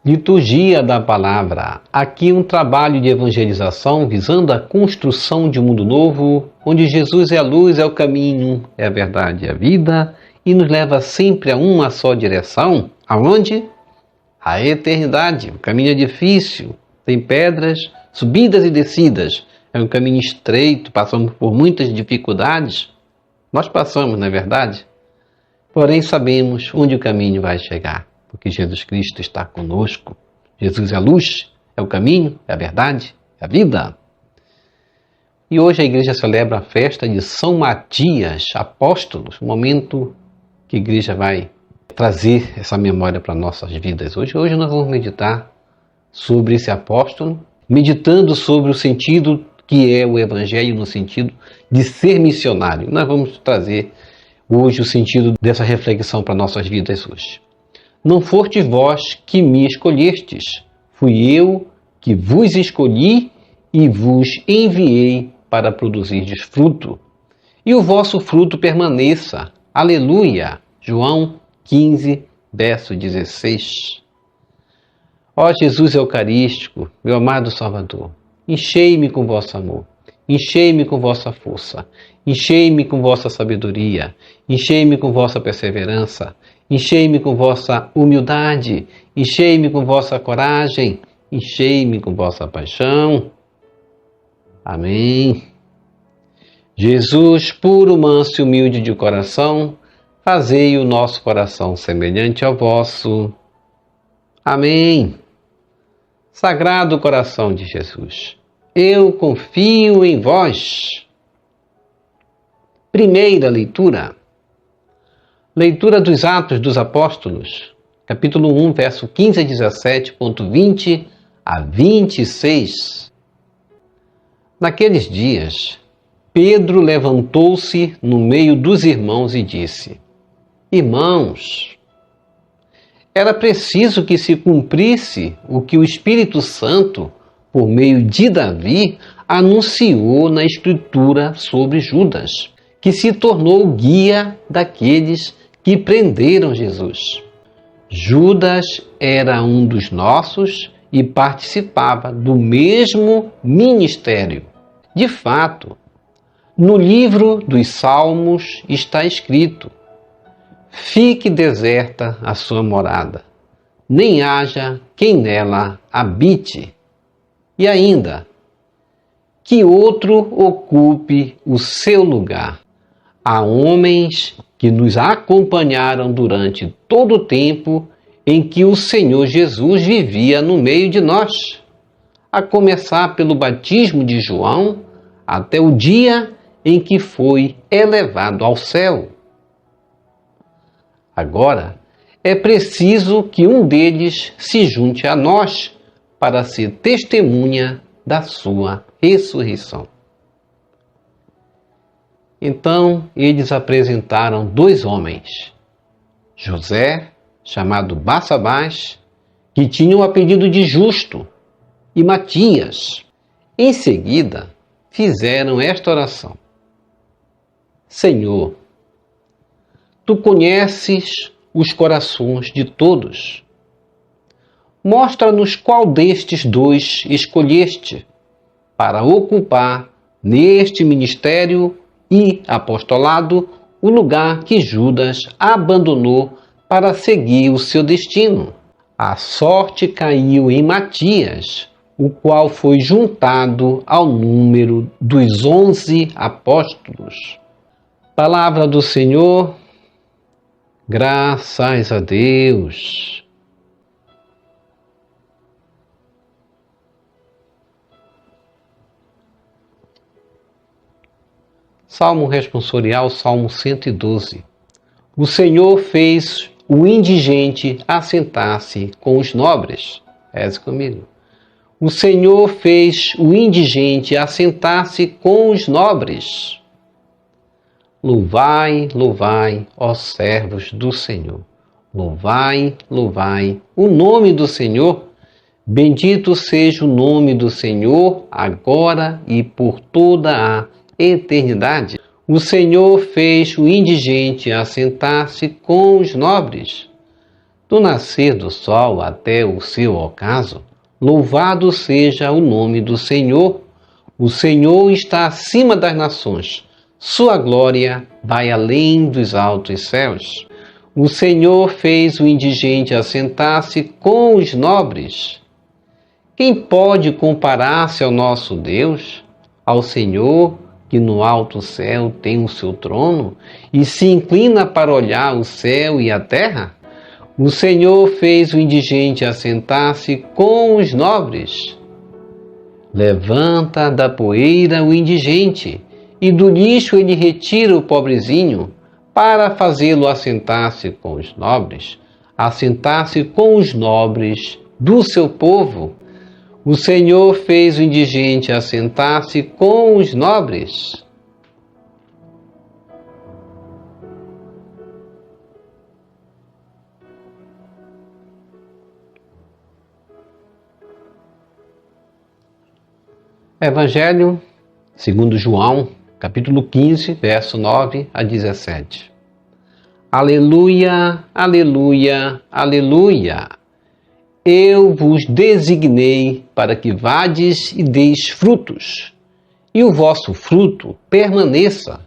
Liturgia da Palavra. Aqui um trabalho de evangelização visando a construção de um mundo novo, onde Jesus é a luz, é o caminho, é a verdade, é a vida e nos leva sempre a uma só direção. Aonde? A eternidade. O caminho é difícil, tem pedras, subidas e descidas. É um caminho estreito, passamos por muitas dificuldades. Nós passamos, não é verdade? Porém sabemos onde o caminho vai chegar, porque Jesus Cristo está conosco. Jesus é a luz, é o caminho, é a verdade, é a vida. E hoje a igreja celebra a festa de São Matias, apóstolo, um momento que a igreja vai trazer essa memória para nossas vidas. Hoje nós vamos meditar sobre esse apóstolo, meditando sobre o sentido que é o evangelho no sentido de ser missionário. Nós vamos trazer hoje o sentido dessa reflexão para nossas vidas hoje. Não fostes vós que me escolhestes, fui eu que vos escolhi e vos enviei para produzirdes fruto. E o vosso fruto permaneça. Aleluia! João 15, verso 16. Ó Jesus Eucarístico, meu amado Salvador, enchei-me com vosso amor, enchei-me com vossa força, enchei-me com vossa sabedoria, enchei-me com vossa perseverança, enchei-me com vossa humildade, enchei-me com vossa coragem, enchei-me com vossa paixão. Amém. Jesus, puro, manso e humilde de coração, fazei o nosso coração semelhante ao vosso. Amém. Sagrado coração de Jesus, eu confio em vós. Primeira leitura. Leitura dos Atos dos Apóstolos, capítulo 1, verso 15 a 17, ponto 20 a 26. Naqueles dias, Pedro levantou-se no meio dos irmãos e disse: Irmãos, era preciso que se cumprisse o que o Espírito Santo, por meio de Davi, anunciou na Escritura sobre Judas, que se tornou o guia daqueles que prenderam Jesus. Judas era um dos nossos e participava do mesmo ministério. De fato, no livro dos Salmos está escrito: fique deserta a sua morada, nem haja quem nela habite. E ainda, que outro ocupe o seu lugar. Há homens que nos acompanharam durante todo o tempo em que o Senhor Jesus vivia no meio de nós, a começar pelo batismo de João até o dia em que foi elevado ao céu. Agora, é preciso que um deles se junte a nós para ser testemunha da sua ressurreição. Então, eles apresentaram 2 homens, José, chamado Barsabás, que tinha o apelido de Justo, e Matias. Em seguida, fizeram esta oração: Senhor, Tu conheces os corações de todos. Mostra-nos qual destes 2 escolheste para ocupar neste ministério e apostolado o lugar que Judas abandonou para seguir o seu destino. A sorte caiu em Matias, o qual foi juntado ao número dos 11 apóstolos. Palavra do Senhor. Graças a Deus. Salmo responsorial, Salmo 112. O Senhor fez o indigente assentar-se com os nobres. Reze comigo. O Senhor fez o indigente assentar-se com os nobres. Louvai, louvai, ó servos do Senhor. Louvai, louvai o nome do Senhor. Bendito seja o nome do Senhor, agora e por toda a eternidade. O Senhor fez o indigente assentar-se com os nobres. do nascer do sol até o seu ocaso, louvado seja o nome do Senhor. O Senhor está acima das nações, sua glória vai além dos altos céus. O Senhor fez o indigente assentar-se com os nobres. Quem pode comparar-se ao nosso Deus, ao Senhor, que no alto céu tem o seu trono e se inclina para olhar o céu e a terra? O Senhor fez o indigente assentar-se com os nobres. Levanta da poeira o indigente, e do lixo ele retira o pobrezinho, para fazê-lo assentar-se com os nobres, assentar-se com os nobres do seu povo. O Senhor fez o indigente assentar-se com os nobres. Evangelho segundo João, capítulo 15, verso 9 a 17. Aleluia, aleluia, aleluia. Eu vos designei para que vades e deis frutos, e o vosso fruto permaneça.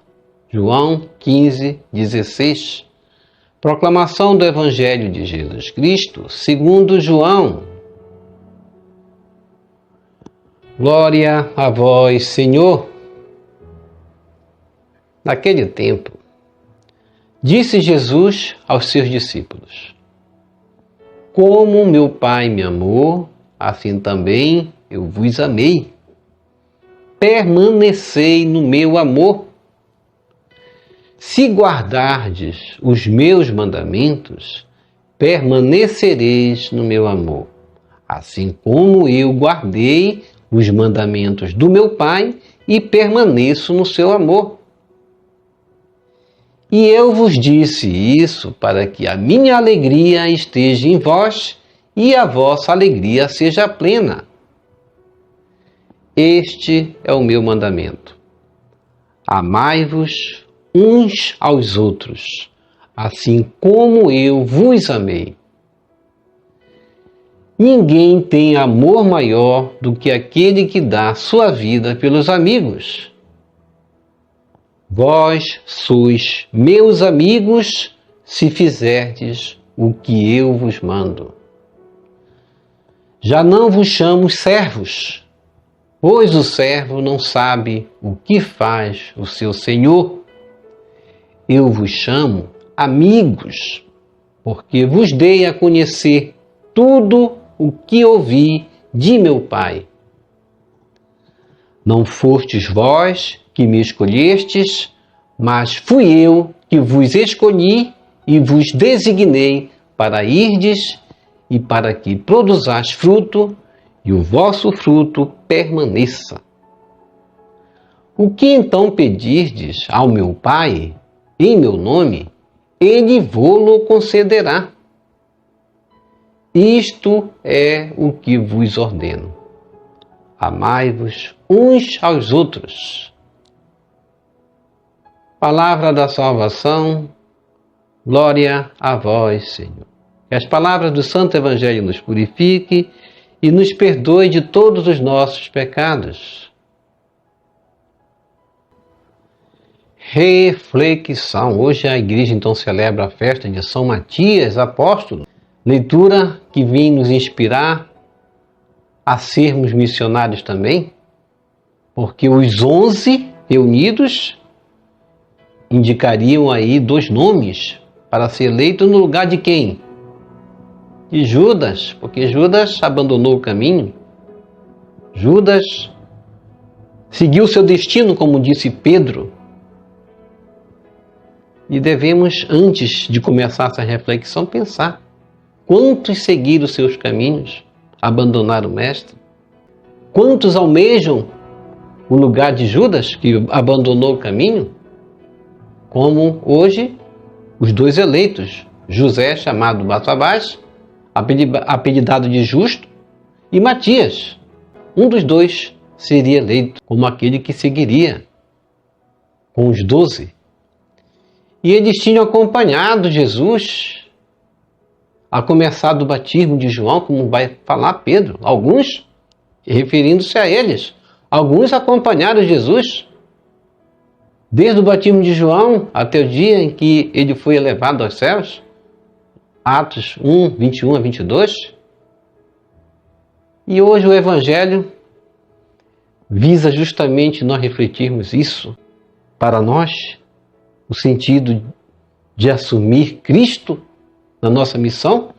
João 15, 16. Proclamação do Evangelho de Jesus Cristo, segundo João. Glória a vós, Senhor. Naquele tempo, disse Jesus aos seus discípulos: Como meu Pai me amou, assim também eu vos amei. Permanecei no meu amor. Se guardardes os meus mandamentos, permanecereis no meu amor, assim como eu guardei os mandamentos do meu Pai e permaneço no seu amor. E eu vos disse isso para que a minha alegria esteja em vós e a vossa alegria seja plena. Este é o meu mandamento: amai-vos uns aos outros, assim como eu vos amei. Ninguém tem amor maior do que aquele que dá sua vida pelos amigos. Vós sois meus amigos se fizerdes o que eu vos mando. Já não vos chamo servos, pois o servo não sabe o que faz o seu senhor. Eu vos chamo amigos, porque vos dei a conhecer tudo o que ouvi de meu Pai. Não fostes vós que me escolhestes, mas fui eu que vos escolhi e vos designei para irdes e para que produzais fruto, e o vosso fruto permaneça. O que então pedirdes ao meu Pai, em meu nome, ele vô-lo concederá. Isto é o que vos ordeno: amai-vos uns aos outros. Palavra da salvação, glória a vós, Senhor. Que as palavras do Santo Evangelho nos purifique e nos perdoe de todos os nossos pecados. Reflexão. Hoje a igreja então celebra a festa de São Matias, apóstolo. Leitura que vem nos inspirar a sermos missionários também, porque os 11 reunidos indicariam aí 2 nomes para ser eleito no lugar de quem? De Judas, porque Judas abandonou o caminho. Judas seguiu seu destino, como disse Pedro. E devemos, antes de começar essa reflexão, pensar: quantos seguiram os seus caminhos, abandonaram o Mestre? Quantos almejam o lugar de Judas, que abandonou o caminho? Como hoje, os 2 eleitos, José, chamado Barsabás, apelidado de Justo, e Matias. Um dos 2 seria eleito como aquele que seguiria com os 12. E eles tinham acompanhado Jesus a começar do batismo de João, como vai falar Pedro. Alguns, referindo-se a eles, alguns acompanharam Jesus desde o batismo de João até o dia em que ele foi elevado aos céus. Atos 1, 21 a 22. E hoje o Evangelho visa justamente nós refletirmos isso para nós, o sentido de assumir Cristo na nossa missão,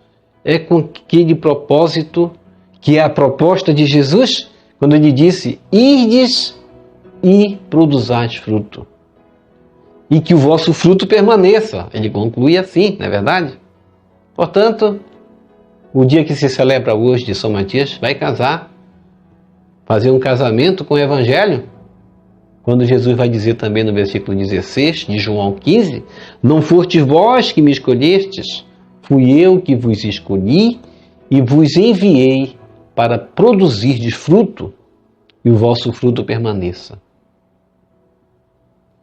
é com aquele propósito que é a proposta de Jesus, quando ele disse: "Ides e produzais fruto, e que o vosso fruto permaneça." Ele conclui assim, não é verdade? Portanto, o dia que se celebra hoje de São Matias, vai casar, fazer um casamento com o Evangelho, quando Jesus vai dizer também no versículo 16 de João 15, "Não fostes vós que me escolhestes, fui eu que vos escolhi e vos enviei para produzirdes fruto, e o vosso fruto permaneça."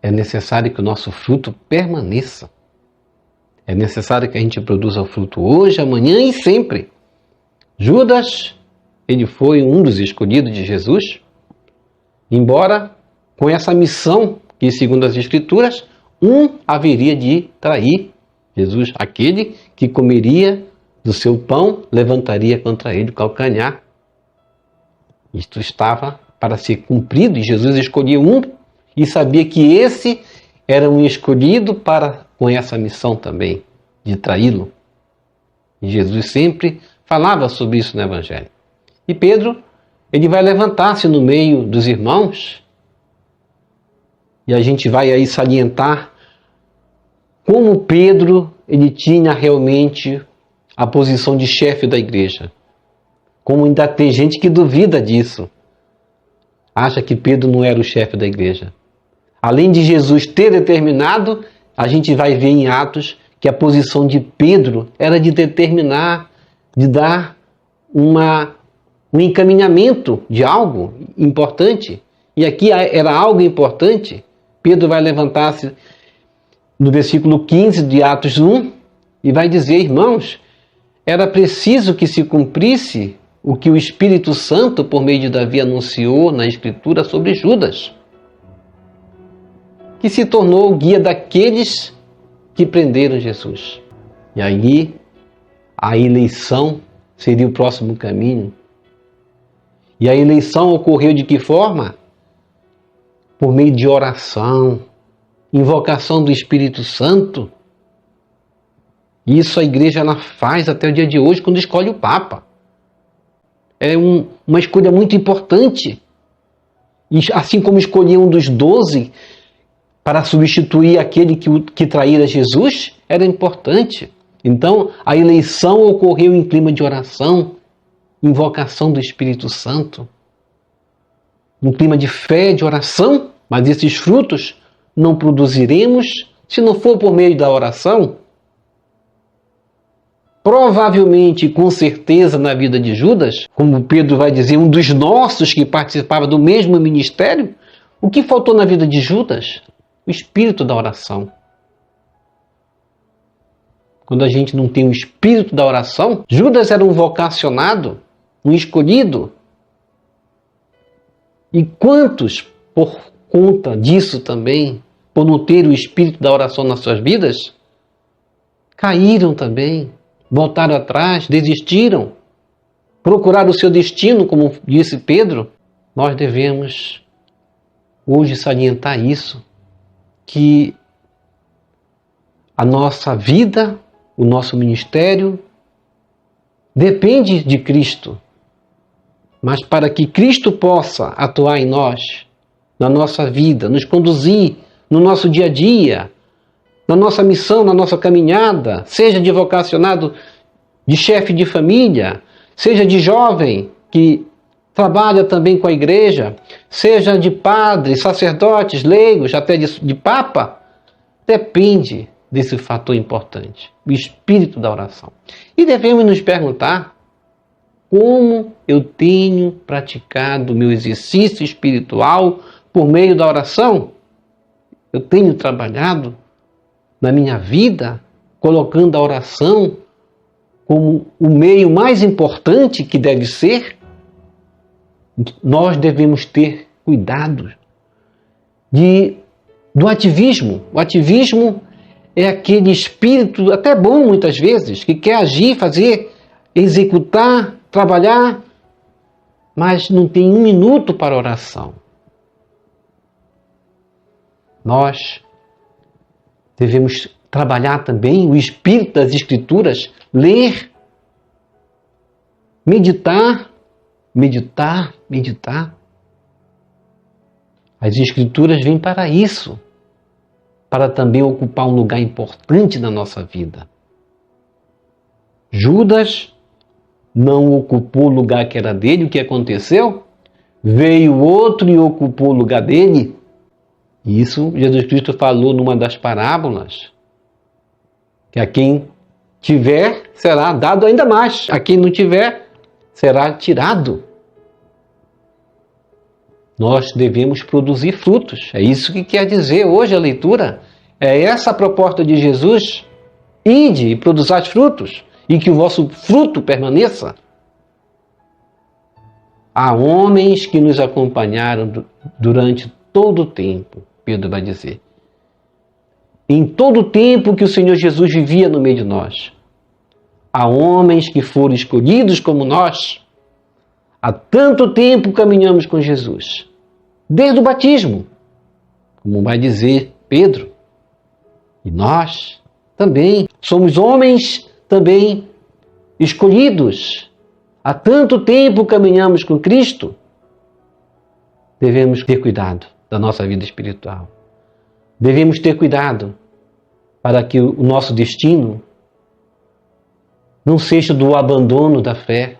É necessário que o nosso fruto permaneça. É necessário que a gente produza o fruto hoje, amanhã e sempre. Judas, ele foi um dos escolhidos de Jesus, embora com essa missão que, segundo as Escrituras, haveria de trair Jesus. Aquele que comeria do seu pão, levantaria contra ele o calcanhar. Isto estava para ser cumprido, e Jesus escolheu um e sabia que esse era um escolhido para com essa missão também, de traí-lo. E Jesus sempre falava sobre isso no Evangelho. E Pedro, ele vai levantar-se no meio dos irmãos, e a gente vai aí salientar como Pedro, ele tinha realmente a posição de chefe da igreja. Como ainda tem gente que duvida disso. Acha que Pedro não era o chefe da igreja. Além de Jesus ter determinado, a gente vai ver em Atos que a posição de Pedro era de determinar, de dar um encaminhamento de algo importante. E aqui era algo importante. Pedro vai levantar-se no versículo 15 de Atos 1 e vai dizer: "Irmãos, era preciso que se cumprisse o que o Espírito Santo, por meio de Davi, anunciou na Escritura sobre Judas, que se tornou o guia daqueles que prenderam Jesus." E aí, a eleição seria o próximo caminho. E a eleição ocorreu de que forma? Por meio de oração, invocação do Espírito Santo. Isso a igreja ela faz até o dia de hoje quando escolhe o Papa. É uma escolha muito importante. E assim como escolher um dos 12 para substituir aquele que traíra Jesus, era importante. Então, a eleição ocorreu em clima de oração, invocação do Espírito Santo, um clima de fé, de oração, mas esses frutos não produziremos se não for por meio da oração. Provavelmente, com certeza, na vida de Judas, como Pedro vai dizer, um dos nossos que participava do mesmo ministério, o que faltou na vida de Judas? O espírito da oração. Quando a gente não tem o espírito da oração, Judas era um vocacionado, um escolhido. E quantos, por conta disso também, por não ter o espírito da oração nas suas vidas, caíram também, voltaram atrás, desistiram, procuraram o seu destino, como disse Pedro. Nós devemos hoje salientar isso, que a nossa vida, o nosso ministério, depende de Cristo. Mas para que Cristo possa atuar em nós, na nossa vida, nos conduzir no nosso dia a dia, na nossa missão, na nossa caminhada, seja de vocacionado, de chefe de família, seja de jovem que trabalha também com a igreja, seja de padres, sacerdotes, leigos, até de papa, depende desse fator importante, o espírito da oração. E devemos nos perguntar: como eu tenho praticado o meu exercício espiritual por meio da oração? Eu tenho trabalhado na minha vida colocando a oração como o meio mais importante que deve ser, nós devemos ter cuidado do ativismo. O ativismo é aquele espírito, até bom muitas vezes, que quer agir, fazer, executar, trabalhar, mas não tem um minuto para oração. Nós devemos trabalhar também o espírito das Escrituras, ler, meditar. As Escrituras vêm para isso, para também ocupar um lugar importante na nossa vida. Judas não ocupou o lugar que era dele. O que aconteceu? Veio outro e ocupou o lugar dele. Isso Jesus Cristo falou numa das parábolas, que a quem tiver será dado ainda mais, a quem não tiver será tirado. Nós devemos produzir frutos. É isso que quer dizer hoje a leitura. É essa a proposta de Jesus. Ide e produzais frutos, e que o vosso fruto permaneça. Há homens que nos acompanharam durante todo o tempo, Pedro vai dizer. Em todo o tempo que o Senhor Jesus vivia no meio de nós. Há homens que foram escolhidos como nós. Há tanto tempo caminhamos com Jesus. Desde o batismo, como vai dizer Pedro. E nós também somos homens também escolhidos. Há tanto tempo caminhamos com Cristo. Devemos ter cuidado da nossa vida espiritual. Devemos ter cuidado para que o nosso destino não seja do abandono da fé,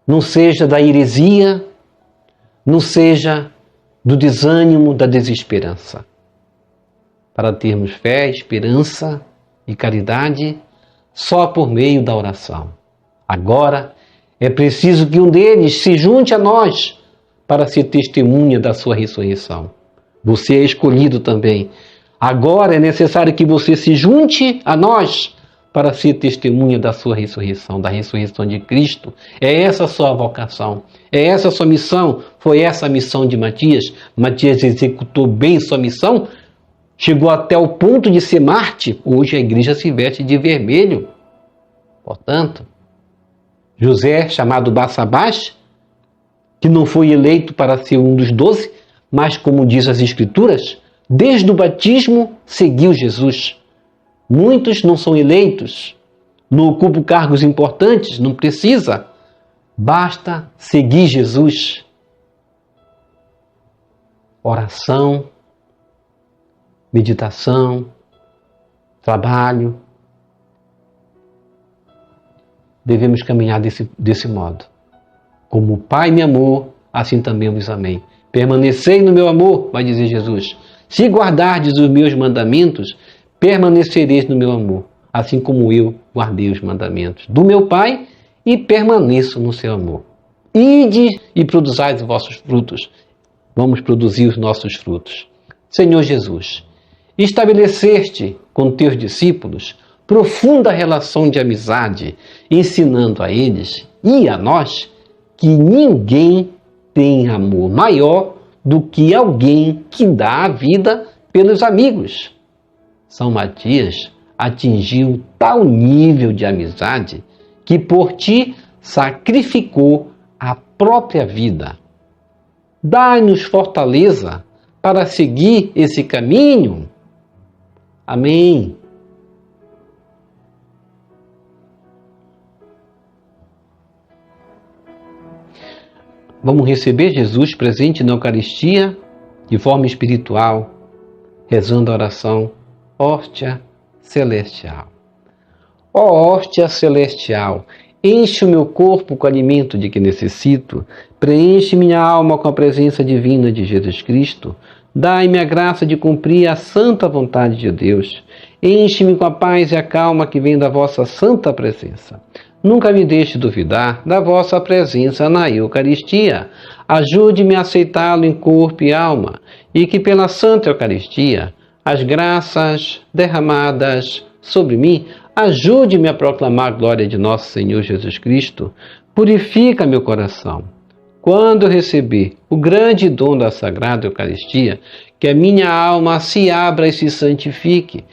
não seja da heresia, não seja do desânimo, da desesperança. Para termos fé, esperança e caridade só por meio da oração. Agora, é preciso que um deles se junte a nós para ser testemunha da sua ressurreição. Você é escolhido também. Agora é necessário que você se junte a nós para ser testemunha da sua ressurreição, da ressurreição de Cristo. É essa a sua vocação, é essa a sua missão. Foi essa a missão de Matias. Matias executou bem sua missão, chegou até o ponto de ser Marte. Hoje a igreja se veste de vermelho. Portanto, José, chamado Barsabás, que não foi eleito para ser um dos 12, mas como diz as Escrituras, desde o batismo seguiu Jesus. Muitos não são eleitos, não ocupam cargos importantes, não precisa. Basta seguir Jesus. Oração, meditação, trabalho. Devemos caminhar desse modo. Como o Pai me amou, assim também eu vos amei. Permanecei no meu amor, vai dizer Jesus. Se guardardes os meus mandamentos, permanecereis no meu amor, assim como eu guardei os mandamentos do meu Pai e permaneço no seu amor. Ide e produzais os vossos frutos. Vamos produzir os nossos frutos. Senhor Jesus, estabeleceste com teus discípulos profunda relação de amizade, ensinando a eles e a nós que ninguém tem amor maior do que alguém que dá a vida pelos amigos. São Matias atingiu tal nível de amizade que por ti sacrificou a própria vida. Dai-nos fortaleza para seguir esse caminho. Amém. Vamos receber Jesus presente na Eucaristia de forma espiritual, rezando a oração Hóstia Celestial. Ó hóstia celestial, enche o meu corpo com o alimento de que necessito, preenche minha alma com a presença divina de Jesus Cristo, dai-me a graça de cumprir a santa vontade de Deus, enche-me com a paz e a calma que vem da vossa santa presença. Nunca me deixe duvidar da vossa presença na Eucaristia. Ajude-me a aceitá-lo em corpo e alma, e que pela Santa Eucaristia as graças derramadas sobre mim, ajude-me a proclamar a glória de nosso Senhor Jesus Cristo. Purifica meu coração. Quando eu receber o grande dom da Sagrada Eucaristia, que a minha alma se abra e se santifique.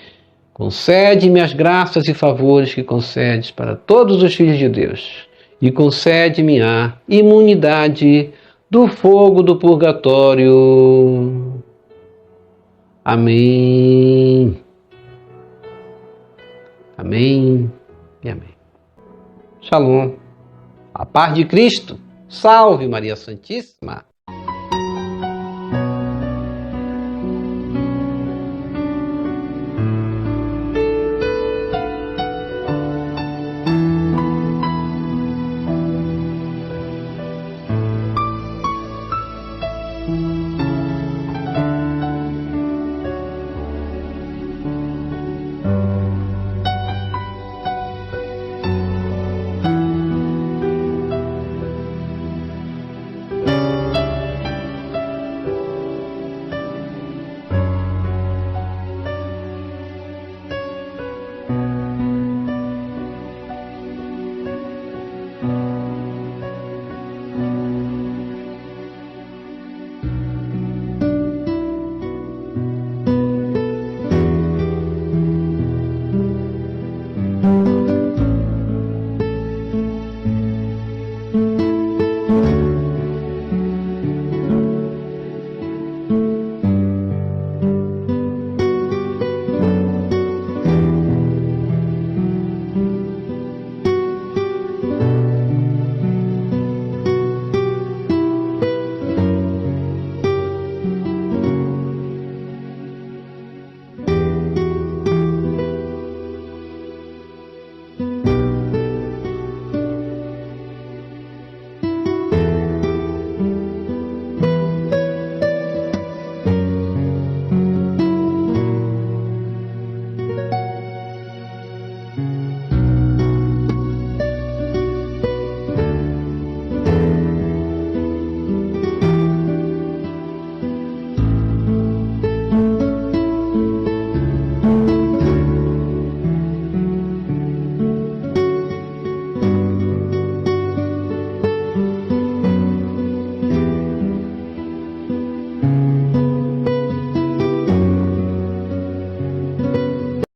Concede-me as graças e favores que concedes para todos os filhos de Deus. E concede-me a imunidade do fogo do purgatório. Amém. Amém e amém. Shalom. A paz de Cristo. Salve Maria Santíssima.